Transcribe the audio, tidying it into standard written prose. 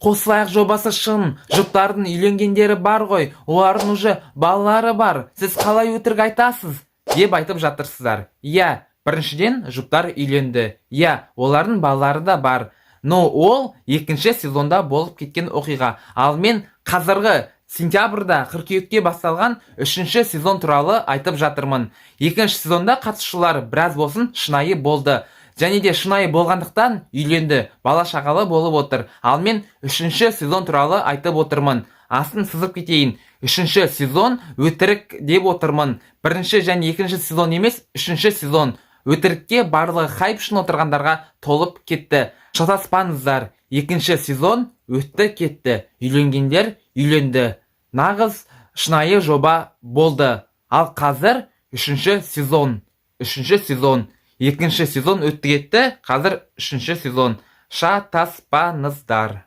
Қосылайық жобасы шын. Жұптардың үйленгендері бар ғой, олардың уже балалары бар. Сіз қалай өтірік айтасыз? Деп айтып жатырсыздар. Иә, біріншіден жұптар үйленді. Иә, олардың балалары да бар. Но ол екінші сезонда болып кеткен оқиға. Ал мен қазіргі сентябрьда қыркүйекте басталған үшінші сезон туралы айтып жатырмын. Екінші сезонда қатысушылар біраз болсын шынайы болды. Және де шынайы болғандықтан үйленді, бала шағалы болып отыр. Ал мен үшінші сезон туралы айтып отырмын. Астын сызып кетейін. Үшінші сезон өтірік деп отырмын. Бірінші және екінші сезон емес, үшінші сезон. Өтірікке барлығы хайп үшін отырғандарға толып кетті. Шатаспаңыздар. Екінші сезон өтті кетті. Үйленгендер үйленді. Нағыз шынайы жоба болды. Ал қазір үшінші сезон. Екінші сезон өтті кетті, қазір үшінші сезон. Шатаспаңыздар.